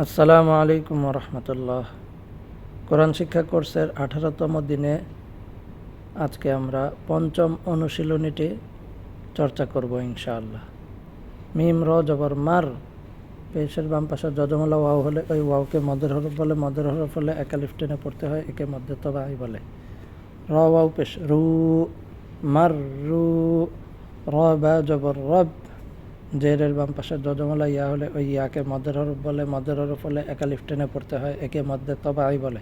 আসসালামু আলাইকুম রহমতুল্লাহ। কোরআন শিক্ষা কোর্সের 18তম দিনে আজকে আমরা পঞ্চম অনুশীলনীটি চর্চা করব ইনশাআল্লাহ। মিম র জবর মার, পেশের বাম পাশে যজমলা ওয়াও হলে ওই ওয়াওকে মদের হরফ বলে, মদের হরফ হলে একালিফ টেনে পড়তে হয়, একে মধ্যে তবাই বলে। র ওয়াও পেশ রু, মার রু। র বা জবর রব, জেরের বাম পাশে যজমলা ইয়া হলে ওই ইয়াকে মদের হরফ বলে, মদের হরফ হলে একালিফ টেনে পড়তে হয়, একে মধ্যে তবাই বলে।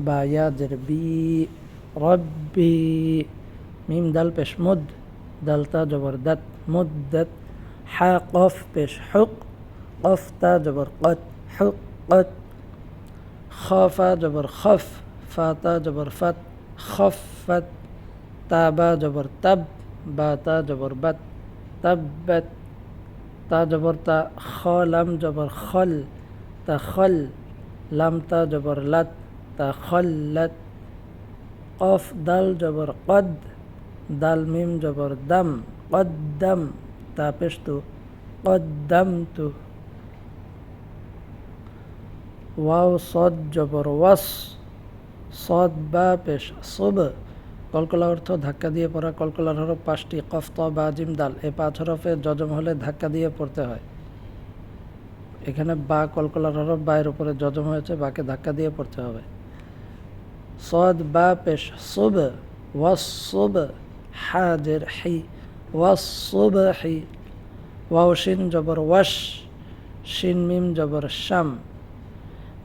বা ইয়া জের বি, রব্বি। মিম দাল পেশ মুদ, দালতা জবর দাত, মুদ্দাত। হা কফ পেশ হুক, কফতা জবর কত, হুক কত। খফা জবর খফ, ফাতা জবর ফাত, খফাত। তাবা জবর তাব, বাতা জবর বাত, তাব্বাত। তা জবর তা, খলাম জবর খল, তা খল। লামতা জবর লাত, তা খল্লাত। কফ দাল জবর কদ, দাল মিম জবর দাম, কদ্দাম। তা পেশতু, কদ্দামতু। ওয়াও সদ জবর ওয়াস, সদ বা পেশ সুব। কলকলা অর্থ ধাক্কা দিয়ে পড়া। কলকলার হরফ 5টি, কফ ত বা জিম দাল। এই 5 হরফে যজম হলে ধাক্কা দিয়ে পড়তে হয়। এখানে বা কলকলার হরফ, বায়ের উপরে যজম হয়েছে, বাকে ধাক্কা দিয়ে পড়তে হবে। সদ বা পেশ সুব, ওয়াস সুব। হাজের হি, ওয়াস সুব হি। ওয়াও শিন জবর ওয়াশ, শিন মিম জবর শাম।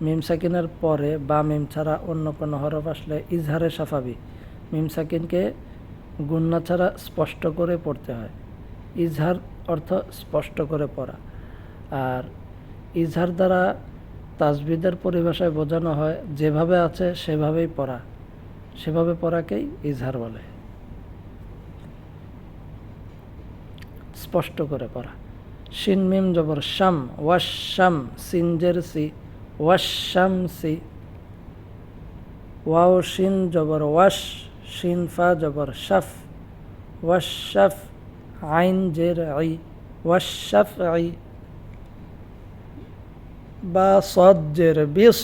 মিম সাকিনের পরে বা মিম ছাড়া অন্য কোনো হরফ আসলে ইজহারে সাফাবি, মিম সাকিনকে গুন্না ছাড়া স্পষ্ট করে পড়তে হয়। ইজহার অর্থ স্পষ্ট করে পড়া, আর ইজহার দ্বারা তাজবিদের পরিভাষায় বোঝানো হয় যেভাবে আছে সেভাবেই পড়া, সেভাবে পড়াকেই ইজহার বলে, স্পষ্ট করে পড়া। শিন মিম জবর শাম, ওয়াশাম। সিনজের সি, ওয়াশামসি। ওয়াও শিন জবর ওয়াশ, শিন ফা জবর শাফ, ওয়াশাফ। আইন জের আই, ওয়াশাফ আই। বা সদ জের বিস,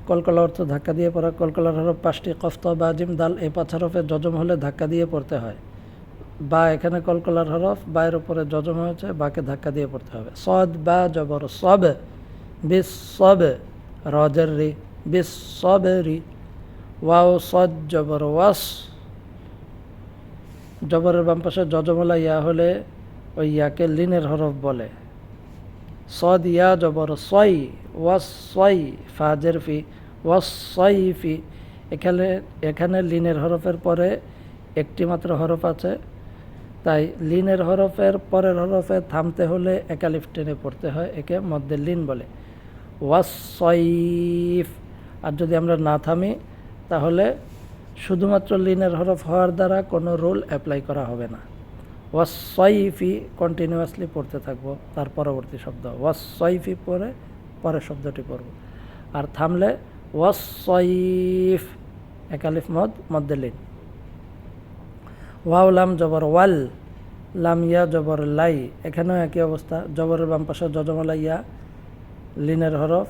কলকলা অর্থ ধাক্কা দিয়ে পড়া। কলকলার হরফ 5টি, কফ ত বা জিম দাল। এই 5 হরফে যজম হলে ধাক্কা দিয়ে পড়তে হয়। বা এখানে কলকলার হরফ, বায়ের উপরে যজম হয়েছে, বাকে ধাক্কা দিয়ে পড়তে হবে। সদ বা জবর সব, বিস সব। রজের রি, বিস সবেরি। ওয়াও সদ জবর ওয়াস, জবরের বাম পাশে যজমলা ইয়া হলে ওই ইয়াকে লিনের হরফ বলে। সদ ইয়া জবর সই, ওয়াস সই। ফাজের ফি, ওয়াস সই ফি। এখানে লিনের হরফের পরে একটি মাত্র হরফ আছে, তাই লিনের হরফের পরের হরফে থামতে হলে একালিফ টেনে পড়তে হয়, একে মধ্যে লিন বলে। ওয়াসইফ। আর যদি আমরা না থামি তাহলে শুধুমাত্র লিনের হরফ হওয়ার দ্বারা কোনো রুল অ্যাপ্লাই করা হবে না। ওয়াসইফি কন্টিনিউয়াসলি পড়তে থাকবো, তার পরবর্তী শব্দ ওয়াসইফি পরে পরের শব্দটি পড়ব। আর থামলে ওয়াসইফ, একালিফ মদ, মধ্যে লিন। ওয়াও লাম জবর ওয়াল, লাম ইয়া জবর লাই। এখানেও একই অবস্থা, জবরের বাম পাশে যজমলা ইয়া, লিনের হরফ।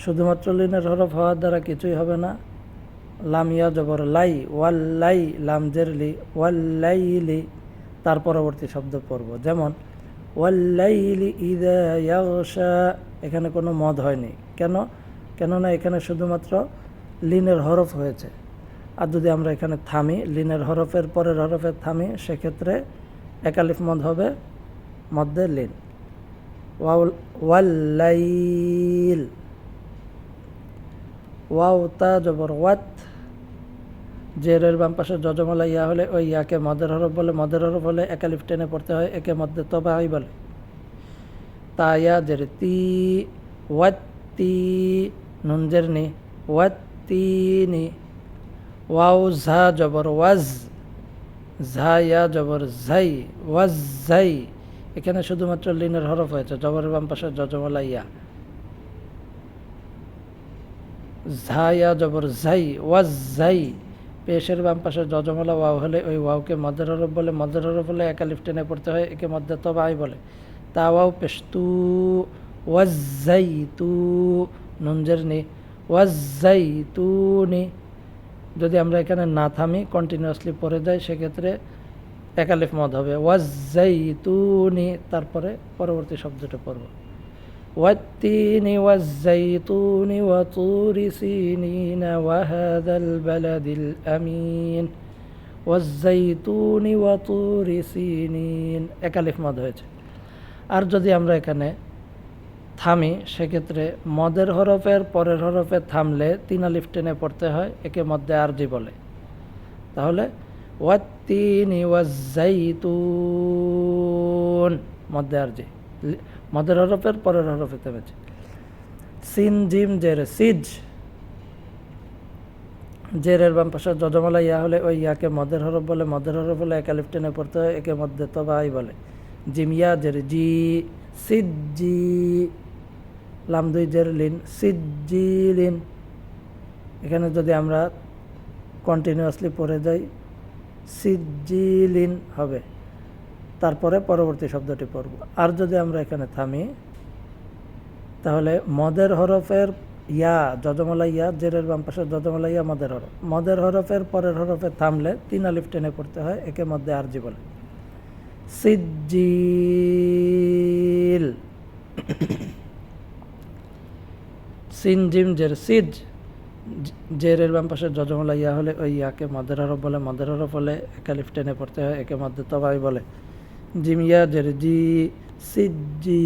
শুধুমাত্র লিনের হরফ হওয়ার দ্বারা কিছুই হবে না। লাম ইয়া জবর লাই, ওয়াল্লাই। লাম জের লি, ওয়াল্লাইলি। তার পরবর্তী শব্দ পড়ব, যেমন ওয়াল্লাইলি ইযা ইয়াগশা। এখানে কোনো মদ হয়নি, কেননা এখানে শুধুমাত্র লিনের হরফ হয়েছে। আর যদি আমরা এখানে থামি, লিনের হরফের পরের হরফে থামি, সেক্ষেত্রে একালিফ মদ হবে, মধ্যে লিন। ওয়াল্লাইল। ওয়াও তা জবর ওয়াত, জেরের বাম পাশে যজমলা ইয়া হলে ওই ইয়াকে মদের হরফ বলে, মদের হরফ হলে একালিফ টেনে পড়তে হয়, একে মধ্যে তবাই বলে। তা ইয়া জের তি, ওয়াত্তি। নুন জের নি, ওয়াত্তিনি। ওয়াও ঝা জবর ওয়াজ, ঝা ইয়া জবর ঝাই, ওয়াজ ঝাই। এখানে শুধুমাত্র লিনের হরফ হয়েছে, জবরের বাম পাশে যজমলা ইয়া। ঝা ইয়া জবর ঝাই, ওয়াজ ঝাই। পেশের বাম পাশে যজমলা ওয়াও হলে ওই ওয়াওকে মদের হরফ বলে, মদের হরফ হলে একালিফ টেনে পড়তে হয়, একে মধ্যে তবাই বলে। তাওয়াও পেশ তু, ওয়াজ্জাই তু, নুন জের নি, ওয়াজ্জাই তু নি। যদি আমরা এখানে না থামি কন্টিনিউয়াসলি পড়ে যাই সেক্ষেত্রে এক আলিফ মদ হবে, ওয়াজ্জাই তু নি, তারপরে পরবর্তী শব্দটা পড়ব, ওয়াত্তিনি ওয়াজ্জাইতুনি ওয়া তুরি সিনিনা ওয়া হাযাল বালাদিল আমিন, ওয়াজ্জাইতুনি ওয়া তুরি সিনিন, এক আলিফ মদ হয়েছে। আর যদি আমরা এখানে থামি সেক্ষেত্রে মদের হরফের পরের হরফে থামলে 3 আলিফ টেনে পড়তে হয়, একে মধ্যে আরজি বলে। তাহলে ওয়াত্তিনি ওয়াজ্জাইতুন, মধ্যে আরজি, মদের হরফের পরের হরফে থেমেছে। সিন জিম জের, সিজ, জেরের বাম পাশে যজমলা ইয়া হলে ওই ইয়াকে মদের হরফ বলে, মদের হরফ হলে এক আলিফ টেনে পড়তে হয়, একে মধ্যে তবাই বলে। জিম ইয়া জের জি, সিজ্জি, লাম দুই জের লিন, সিজ্জিলিন। এখানে যদি আমরা কন্টিনিউয়াসলি পড়ে যাই সিজ্জিলিন হবে, তারপরে পরবর্তী শব্দটি পড়ব। আর যদি আমরা এখানে থামি তাহলে মদের হরফের ইয়া, যজমলা ইয়া, জেরের বাম পাশে যজমলা ইয়া, মদের হরফ, মদের হরফের পরের হরফে থামলে 3 আলিফ টেনে পড়তে হয়, একে মধ্যে আরজি বলে। সিজ্জিল, সিন জিম জের, সিজ, জেরের বাম পাশে যজমলা ইয়া হলে ওই ইয়াকে মদের হরফ বলে, মদের হরফ হলে এক আলিফ টেনে পড়তে হয়, একে মধ্যে তবাই বলে। জিম ইয়া জের জি, সিজ্জি,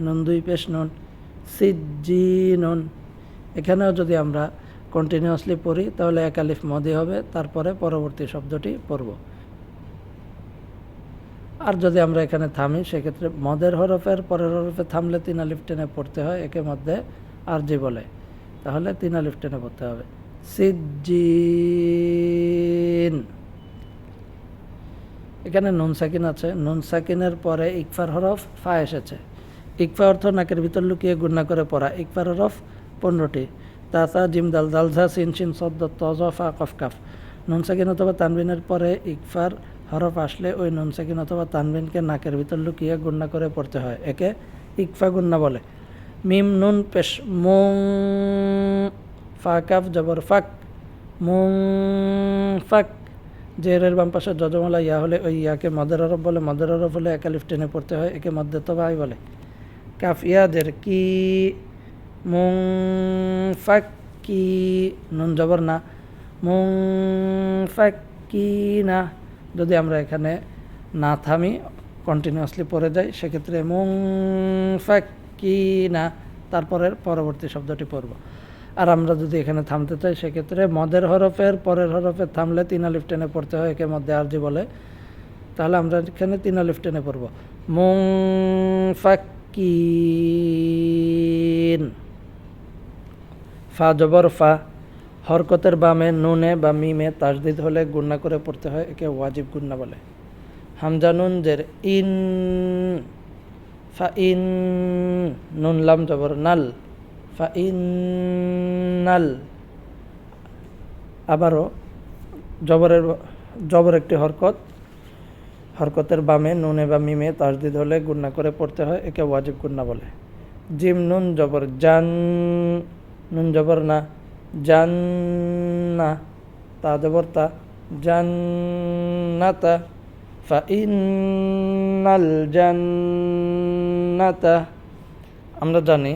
নুন দুই পেশ নুন, সিজ্জি নুন। এখানেও যদি আমরা কন্টিনিউয়াসলি পড়ি তাহলে এক আলিফ মদি হবে, তারপরে পরবর্তী শব্দটি পড়ব। আর যদি আমরা এখানে থামি সেক্ষেত্রে মদের হরফের পরের হরফে থামলে 3 আলিফ টেনে পড়তে হয়, একে মধ্যে আরজি বলে। তাহলে 3 আলিফ টেনে পড়তে হবে, সিজ্জিন। এখানে নুন সাকিন আছে, নুন সাকিনের পরে ইকফার হরফ ফা এসেছে। ইকফা অর্থ নাকের ভিতর লুকিয়ে গুণনা করে পড়া। ইকফার হরফ 15টি, তাসা জিম দাল দাল ঝা সিন শিন সদ্দ তজ ফা কফ কাফ। নুন সাকিন অথবা তানবিনের পরে ইকফার হরফ আসলে ওই নুন সাকিন অথবা তানবিনকে নাকের ভিতর লুকিয়ে গুণনা করে পড়তে হয়, একে ইকফা গুণনা বলে। মিম নুন পেশ মুং, ফা কাফ জবর ফাক, মুং ফাক। জেরের বাম পাশে যজমলা ইয়া হলে ওই ইয়াকে মদের হরফ বলে, মদের হরফ হলে এক আলিফ টেনে পড়তে হয়, একে মধ্যে তবাই বলে। কাফ ইয়া জের কি, মুং ফাক কি, নুন জবর না, মুং ফাক কি না। যদি আমরা এখানে না থামি কন্টিনিউয়াসলি পড়ে যাই সেক্ষেত্রে মুং ফাক কি না, তারপরের পরবর্তী শব্দটি পড়ব। আর আমরা যদি এখানে থামতে চাই সেক্ষেত্রে মদের হরফের পরের হরফে থামলে 3 আলিফ টেনে পড়তে হয়, একে মধ্যে আরজি বলে। তাহলে আমরা এখানে 3 আলিফ টেনে পড়ব, মুং ফাক্কিন। ফা জবর ফা, হরকতের বামে নুনে বা মিমে তাসদিদ হলে গুণনা করে পড়তে হয়, একে ওয়াজিব গুণনা বলে। হামজা নুন জের ইন, ফা ইন, নুন লাম জবর নাল, ফা ইন নাল। আবারও জবর একটি হরকত, হরকতের বামে নুনে বা মিমে তাসদিদ হলে গুণনা করে পড়তে হয়, একে ওয়াজিব গুণনা বলে। জিম নুন জবর জান, নুন জবর না, জান্না, তা জবর তা, জান্নাতা, ফা ইন্নাল জান্নাতা। আমরা জানি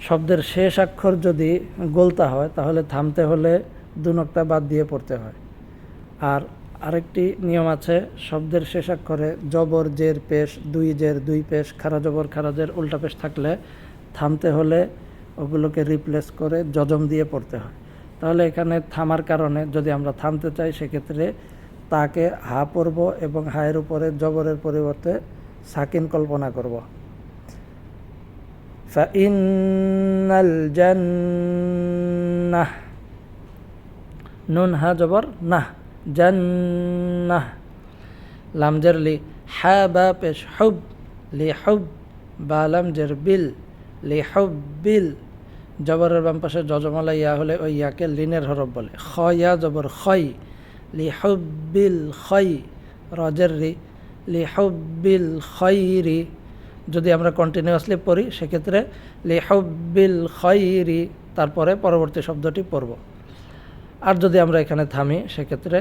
শব্দের শেষ অক্ষর যদি গোলতা হয় তাহলে থামতে হলে 2 নক্তা বাদ দিয়ে পড়তে হয়। আর আরেকটি নিয়ম আছে, শব্দের শেষ অক্ষরে জবর জের পেশ, 2 জের 2 পেশ, খারা জবর খারা জের উল্টা পেশ থাকলে থামতে হলে ওগুলোকে রিপ্লেস করে জজম দিয়ে পড়তে হয়। তাহলে এখানে থামার কারণে যদি আমরা থামতে চাই সেক্ষেত্রে তাকে হা পড়ব এবং হায়ের উপরে জবরের পরিবর্তে সাকিন কল্পনা করব। ফাইন্নাল জান্নাহ, নুন হা জবর নাহ, জান্নাহ। লাম জের লি, হা বা পেশ হুব, লি হুব, বা লাম জের বিল, লি হুব বিল। জবরের বাম পাশে যজমালা ইয়া হলে ওই ইয়াকে লিনের হরফ বলে। খ ইয়া জবর খই, লি হুব বিল খই। রজের রি, লিহুব্বিল খৈরি। যদি আমরা কন্টিনিউয়াসলি পড়ি সেক্ষেত্রে লিহুব্বিল খৈরি তারপরে পরবর্তী শব্দটি পড়ব। আর যদি আমরা এখানে থামি সেক্ষেত্রে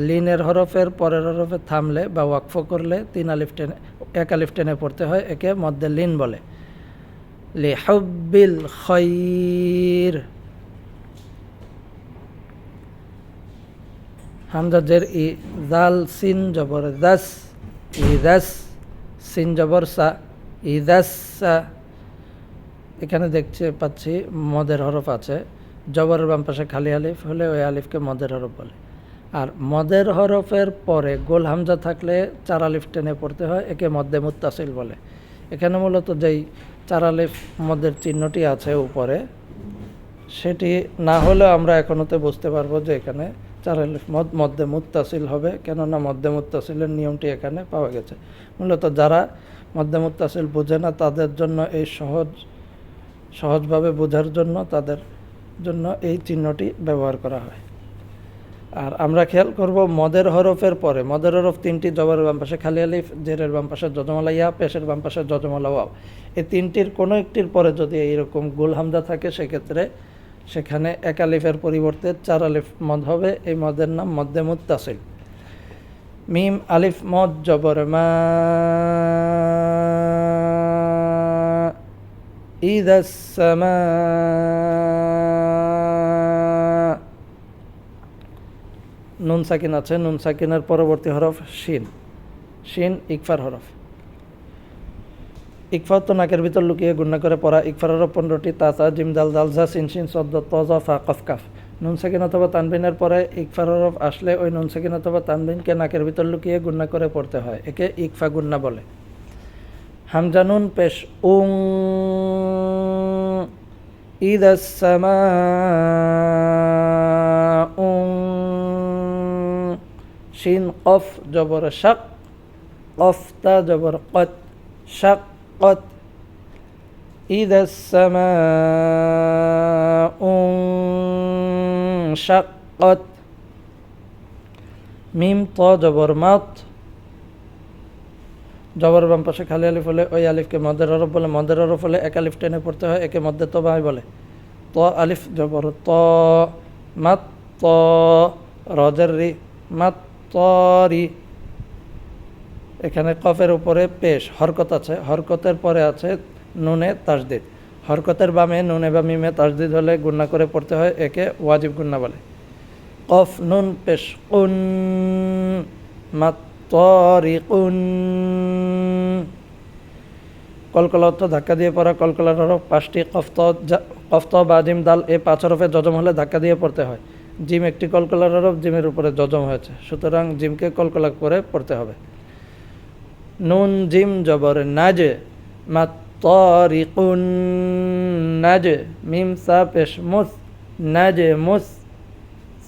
লিনের হরফের পরের হরফে থামলে বা ওয়াকফ করলে 3 আলিফ টেনে 1 আলিফ টেনে পড়তে হয়, একে মধ্যে লিন বলে। লিহুব্বিল খৈর। হামজা জের ই, জাল সিন জবর দাস, ইদাস, সিন জবর সা, ইদাসা। এখানে পাচ্ছি মদের হরফ আছে, জবরের বাম পাশে খালি আলিফ হলে ওই আলিফকে মদের হরফ বলে। আর মদের হরফের পরে গোল হামজা থাকলে 4 আলিফ টেনে পড়তে হয়, একে মধ্যে মুত্তাসিল বলে। এখানে মূলত যেই 4 আলিফ মদের চিহ্নটি আছে উপরে, সেটি না হলেও আমরা এখনতে বুঝতে পারবো যে এখানে 4 আলিফ মধ্যে মুত্তাসিল হবে, কেননা মধ্যে মুত্তাসিলের নিয়মটি এখানে পাওয়া গেছে। মূলত যারা মধ্যে মুত্তাসিল বোঝে না তাদের জন্য এই সহজভাবে বোঝার জন্য তাদের জন্য এই চিহ্নটি ব্যবহার করা হয়। আর আমরা খেয়াল করব মদের হরফের পরে, মদের হরফ 3টি, জবরের বাম পাশে খালি আলিফ, জেরের বাম পাশে যজমালা ইয়া, পেশের বাম পাশে যজমালা ওয়াও। এই 3টির কোনো একটির পরে যদি এইরকম গোল হামজা থাকে সেক্ষেত্রে সেখানে 1 আলিফের পরিবর্তে 4 আলিফ মদ হবে। এই মদের নাম মধ্যে মুত্তাসিল। মিম আলিফ মদ জবর মা, ইদাস সামা। নুন সাকিন আছে, নুন সাকিনের পরবর্তী হরফ শিন। শিন ইকফার হরফ। ইকফা তো নাকের ভিতর লুকিয়ে গুণনা করে পড়া। ইকফার হরফ 15টি, তাসা জিম দাল দাল ঝা সিন শিন সদ্দ তজা ফা কফ কাফ। নুন সাকিন অথবা তানবিনের পরে ইকফার হরফ আসলে ওই নুন সাকিন অথবা তানবিনকে নাকের ভিতর লুকিয়ে গুণনা করে পড়তে হয়, একে ইকফা গুণনা বলে। হামজা নুন পেশ উং, ইদাস সামা উং। শিন কফ জবর শাক, কফতা জবর কত, শাক কত। ইদাস সামা উং শাক কত। মিম ত জবর মাত, জবর বাম পাশে খালি আলিফ হলে ওই আলিফকে মদের হরফ বলে। মদের হরফ হলে 1 আলিফ টেনে পড়তে হয়, একে মধ্যে তবাই বলে। ত আলিফ জবর ত, মাত ত, রজের রি, মাত তরি। এখানে কফের উপরে পেশ হরকত আছে, হরকতের পরে আছে নুনে তাসদিদ। হরকতের বামে নুনে বা মিমে তাসদিদ হলে গুণনা করে পড়তে হয়, একে ওয়াজিব গুণনা বলে। কফ নুন পেশ কুন, মাত তরিকুন। কলকলা অর্থ ধাক্কা দিয়ে পড়া। কলকলার হরফ 5টি, কফত বা জিম দাল এই 5 হরফে যজম হলে ধাক্কা দিয়ে পড়তে হয়। জিম একটি কলকলার হরফ, জিমের উপরে যজম হয়েছে, সুতরাং জিমকে কলকলা করে পড়তে হবে। নুন জিম জবর নাজে, মাত তরিকুন নাজে। মিম সা পেশ মুস, নাজে মুস।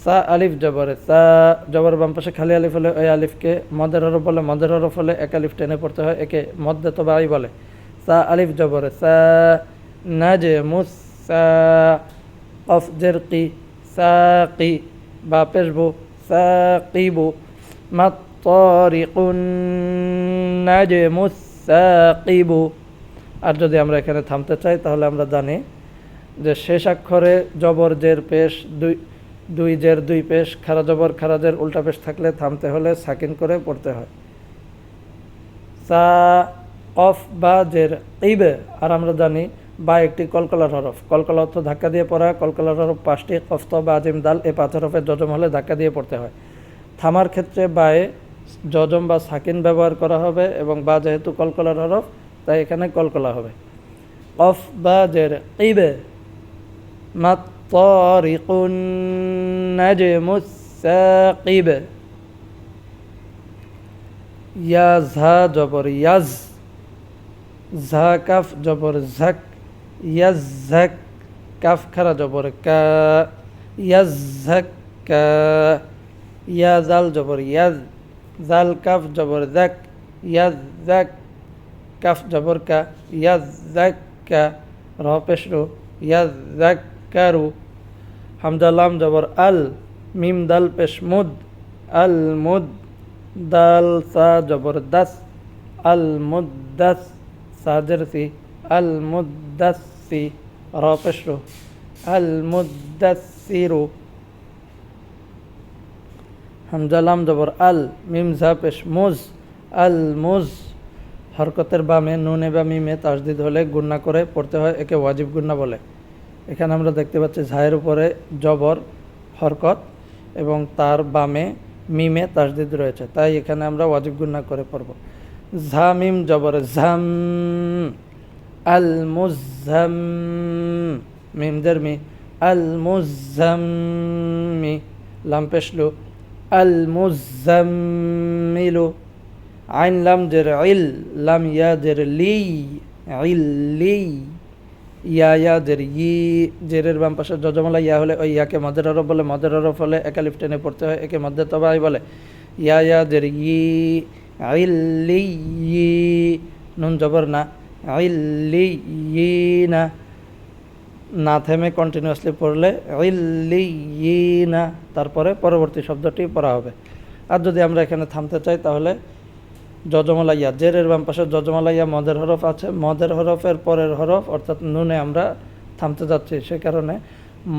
সা আলিফ জবর সা, জবর বাম পাশে খালি আলিফ হলে ওই আলিফকে মদের হরফ বলে। মদের হরফ হলে 1 আলিফ টেনে পড়তে হয়, একে মধ্যে তবাই বলে। সা আলিফ জবর সা, নাজে মুস সা। কফ জের কি, সাকি, বা পেশবু সাকিবু। মাত তরিকুন নাজে মুস সাকিবু। আর যদি আমরা এখানে থামতে চাই তাহলে আমরা জানি যে শেষ অক্ষরে জবর জের পেশ, দুই জের 2 পেশ, খারা জবর খারা জের উল্টা পেশ থাকলে থামতে হলে সাকিন করে পড়তে হয়। সা কফ বা জের ইবে। আর আমরা জানি বা একটি কলকলার হরফ, কলকলা অর্থ ধাক্কা দিয়ে পড়া। কলকলার হরফ 5টি, কফত বা জিম দাল এই 5 হরফের যজম হলে ধাক্কা দিয়ে পড়তে হয়। থামার ক্ষেত্রে বায়ে যজম বা সাকিন ব্যবহার করা হবে, এবং বা যেহেতু কলকলার হরফ তাই এখানে কলকলা হবে। কফ বা জের ইবে, মাত তরিকুন নাজমুস সাকিব। ইয়াজহা জবর ইয়াজ, ঝা কাফ জবর ঝাক, ইয়াজঝাক। কাফ খারা জবর কা, ইয়াজঝাক্কা। ইয়া জাল জবর ইয়াজ, জাল কাফ জবর জাক, ইয়াজজাক। কাফ জবর কা, ইয়াজজাক্কা। র পেশ রু, ইয়াজজাক্কারু। হামজা লাম জবর আল, মিম দাল পেশ মুদ, আল মুদ। দাল সা জবর দাস, আল মুদ্দাস, সাজের সি, আল মুদ্দাসি, র পেশ রো, আল মুদ্দাসিরু। হামজা লাম জবর আল, মিম ঝা পেশ মুজ, আল মুজ। হরকতের বামে নুনে বা মিমে তাসদিদ হলে গুণনা করে পড়তে হয়, একে ওয়াজিব গুণনা বলে। এখানে আমরা দেখতে পাচ্ছি ঝায়ের উপরে জবর হরকত এবং তার বামে মিমে তাসদিদ রয়েছে, তাই এখানে আমরা ওয়াজিব গুণনা করে পড়ব। ঝা মিম জবর ঝাম, আল মুজ্জাম, মিম দের মি, আল মুজ্জাম্মি, লাম পেশলু, আল মুজ্জাম্মিলু। আইন লাম জের ইল, লাম ইয়া জের লি, ইল্লি। ইয়া জের ই, জেরের বাম পাশে যজমলা ইয়া হলে ওই ইয়াকে মদের হরফ বলে, মদের হরফ হলে একা লিফ টেনে পড়তে হয়, একে মধ্যে তবাই বলে। ইয়া জের ই, ইল্লি, নুন জবর না, ইল্লি না, না থেমে কন্টিনিউয়াসলি পড়লে ইল্লি না, তারপরে পরবর্তী শব্দটি পড়া হবে। আর যদি আমরা এখানে থামতে চাই তাহলে যজমলা ইয়া, জেরের বাম পাশে যজমলা ইয়া মদের হরফ আছে, মদের হরফের পরের হরফ অর্থাৎ নুনে আমরা থামতে যাচ্ছি, সে কারণে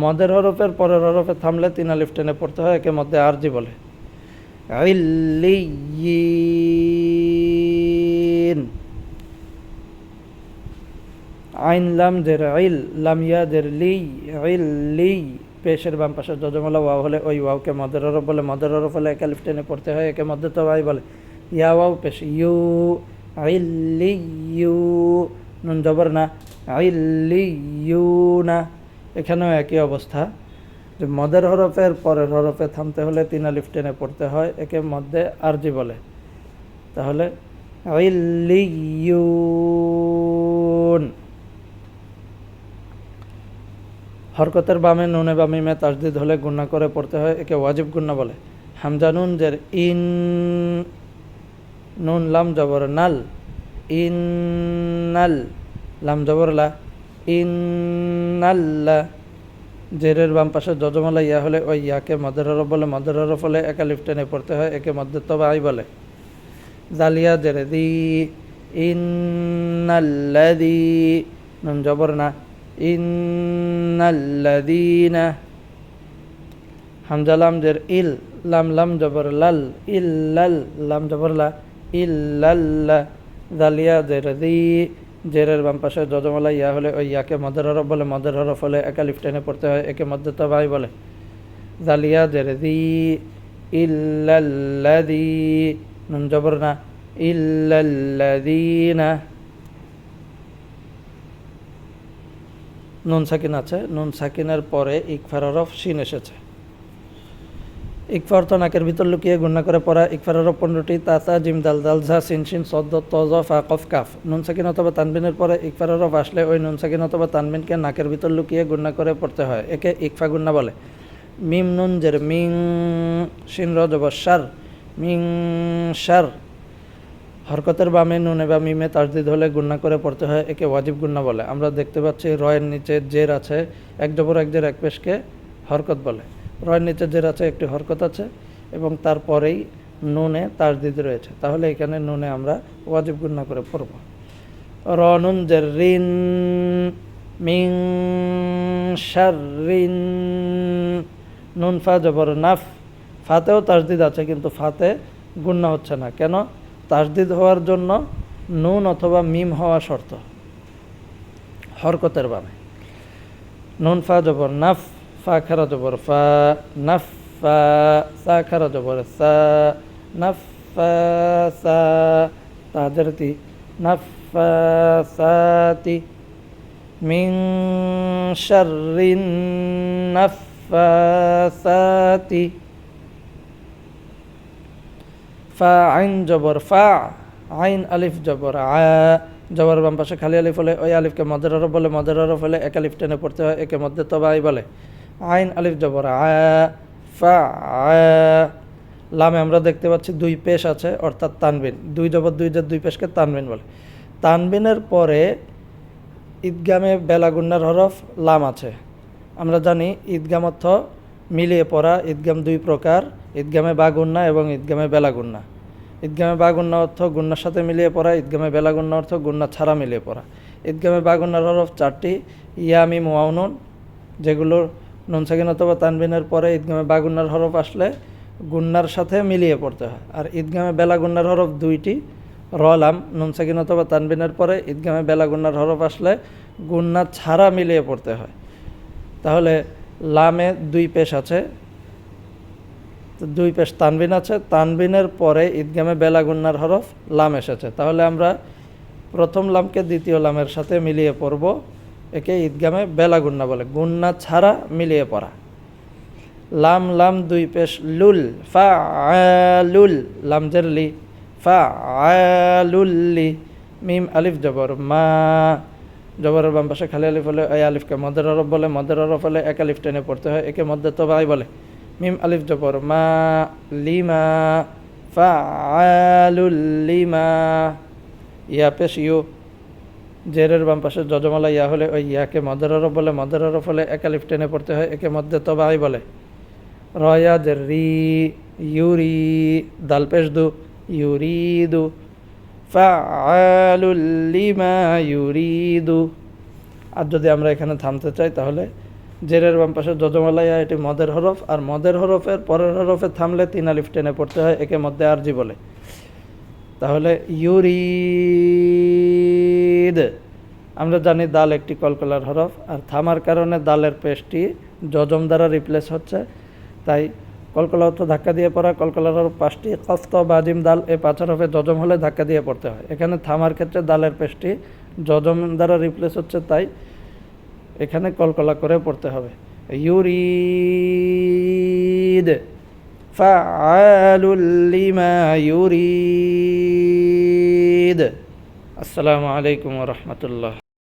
মদের হরফের পরের হরফে থামলে তিন আলিফ টেনে পড়তে হয়, একে মধ্যে আরজি বলে। ইল্লিয়িন। আইন লাম জের ইল, লাম ইয়া জের লি, ইল্লি। পেশের বাম পাশে যজমলা ওয়াও হলে ওই ওয়াওকে মদের হরফ বলে, মদের হরফ হলে একে আলিফ টেনে পড়তে হয়, একে মধ্যে তবাই বলে। ইয়া ওয়াও পেশ ইউ, ইল্লিয়ু, নুন জবর না, ইল্লিয়ুনা। এখানেও একই অবস্থা, যে মদের হরফের পরের হরফে থামতে হলে তিন আলিফ টেনে পড়তে হয়, একে মধ্যে আরজি বলে। তাহলে ইল্লিয়ুন। হরকতের বামে নুনে বা মিমে তাসদিদ হলে গুণনা করে পড়তে হয়, একে ওয়াজিব গুণনা বলে। হামজা নুন জের ইন, নুন লাম জবর নাল, ইন্নাল, লাম জবর লা, ইন্নাল্লা। জেরের বাম পাশে যজমলা ইয়া হলে ওই ইয়াকে মদের হরফ বলে, মদের হরফ হলে একা লিফ টেনে পড়তে হয়, একে মধ্যে তবাই বলে। জালিয়া জেরে দি, ইন্নাল্লাযী, নুন জবর না, ইন্নাল্লাযীনা। হামজা লাম জের ইল, লাম লাম জবর লাল, ইল্লাল, লাম জবর লা, ইল্লাল্লাহ। জালিয়া জের দি, জেরের বাম পাশে যজমলা ইয়া হলে ওই ইয়াকে মদের হরফ বলে, মদের হরফ হলে একা লিফ টেনে পড়তে হয়, একে মধ্যে তবাই বলে। জালিয়া জের দি, ইল্লাল্লাযী, নুন জবর না, ইল্লাল্লাযীনা। নুন সাকিন আছে, নুন সাকিনের পরে ইকফার হরফ শিন এসেছে। ইকফা অর্থ নাকের ভিতর লুকিয়ে গুণনা করে পড়া। ইকফার হরফ 15টি, তাসা, জিম, দাল, দাল, ঝা, সিন, শিন, সদ্দ, তজ, ফা, কফ, কাফ। নুন সাকিন অথবা তানবিনের পরে ইকফার হরফ আসলে ওই নুন সাকিন অথবা তানবিনকে নাকের ভিতর লুকিয়ে গুণনা করে পড়তে হয়, একে ইকফা গুণনা বলে। মিম নুন জের মিং, শিন র জবর শার, মিং শার। হরকতের বামে নুনে বা মিমে তাসদিদ হলে গুণনা করে পড়তে হয়, একে ওয়াজিব গুণনা বলে। আমরা দেখতে পাচ্ছি রয়ের নিচে জের আছে, এক জবর এক জের এক পেশকে হরকত বলে। রয়ের নিচে জের আছে, একটি হরকত আছে এবং তারপরেই নুনে তাসদিদ রয়েছে, তাহলে এখানে নুনে আমরা ওয়াজিব গুণনা করে পড়ব। র নুন জের রিন, মিং শাররিন। নুন ফা জবর নাফ, ফাতেও তাসদিদ আছে কিন্তু ফাতে গুণনা হচ্ছে না, কেন? তাসদিদ হওয়ার জন্য নুন অথবা মিম হওয়া শর্ত হরকতের বামে। নুন ফা জবর নাফ, ফা খারা জবর ফা, নাফ ফা, সা খারা জবর সা, নাফ ফা সা, তাদের তি, নাফ ফা সাতি। মিন শাররিন নাফাসাতি। ফা আইন জবর ফা, আইন আলিফ জবর আ। জবর বাম পাশে খালি আলিফ হলে ওই আলিফকে মদের হরফ বলে, মদের হরফ হলে এক আলিফ টেনে পড়তে হয়, একে মধ্যে তবাই বলে। আইন আলিফ জবর আ, ফা আ। লামে আমরা দেখতে পাচ্ছি দুই পেশ আছে অর্থাৎ তানবিন, দুই জবর দুই জের দুই পেশকে তানবিন বলে। তানবিনের পরে ঈদগামে বেলাগুন্নার হরফ লাম আছে। আমরা জানি ঈদগাম অর্থ মিলিয়ে পড়া। ঈদগাম দুই প্রকার, ঈদগামে বাগুন্না এবং ঈদগামে বেলাগুন্না। ঈদগামে বা গুন্না অর্থ গুন্নার সাথে মিলিয়ে পড়া, ঈদগামে বেলা গুন্না অর্থ গুন্না ছাড়া মিলিয়ে পড়া। ঈদগামে বা গুন্নার হরফ 4টি, ইয়া মিম ওয়াও নুন, যেগুলোর নুন সাকিন অথবা তানবিনের পরে ঈদগামে বা গুন্নার হরফ আসলে গুন্নার সাথে মিলিয়ে পড়তে হয়। আর ঈদগামে বেলা গুন্নার হরফ 2টি, র লাম, নুন সাকিন অথবা তানবিনের পরে ঈদগামে বেলা গুন্নার হরফ আসলে গুন্না ছাড়া মিলিয়ে পড়তে হয়। তাহলে লামে 2 পেশ আছে, 2 পেশ তানবিন আছে, তানবিনের পরে ঈদগামে বেলা গুন্নার হরফ লাম এসেছে। তাহলে আমরা প্রথম লামকে দ্বিতীয় লামের সাথে মিলিয়ে পড়ব, একে ঈদগামে বেলা গুন্না বলে, গুন্না ছাড়া মিলিয়ে পড়া। লাম লাম 2 পেশ লুল, ফাআলুল, লাম জের লি, ফাআলুল্লি, মিম আলিফ জবর মা, জবরের বাম পাশে খালি আলিফ হলে এই আলিফকে মদের হরফ বলে, মদের হরফ হলে এক আলিফ টেনে পড়তে হয়, একে মধ্যে তবাই বলে। মিম আলিফ জবর মা, লিমা, ফাআলুল লিমা, ইয়া পেশ ইউ, জেরের বাম পাশে যজমালা ইয়া হলে ওই ইয়াকে মদের হরফ বলে, মদের হরফ হলে এক আলিফ টেনে পড়তে হয়, একে মধ্যে তবাই বলে। রয়া জের রি, ইউরি, দাল পেশ দু, ইউরিদু, ফাআলুল লিমা ইউরিদু। আর যদি আমরা এখানে থামতে চাই তাহলে জেরের বাম পাশে যজমালাইয়া, এটি মদের হরফ, আর মদের হরফের পরের হরফে থামলে 3 আলিফ টেনে পড়তে হয়, একে মধ্যে আরজি বলে। তাহলে ইউরিদ, আমরা জানি দাল একটি কলকলার হরফ, আর থামার কারণে দালের পেশটি যজম দ্বারা রিপ্লেস হচ্ছে, তাই কলকলা অর্থ ধাক্কা দিয়ে পড়া, কলকলার হরফ 5টি, কফ ত বা জিম দাল, এই 5 হরফে যজম হলে ধাক্কা দিয়ে পড়তে হয়। এখানে থামার ক্ষেত্রে দালের পেশটি যজম দ্বারা রিপ্লেস হচ্ছে, তাই এখানে কলকলা করে পড়তে হবে। ইউরিদ, ফাআলুল লিমা ইউরিদ। আসসালামু আলাইকুম ওয়া রাহমাতুল্লাহ।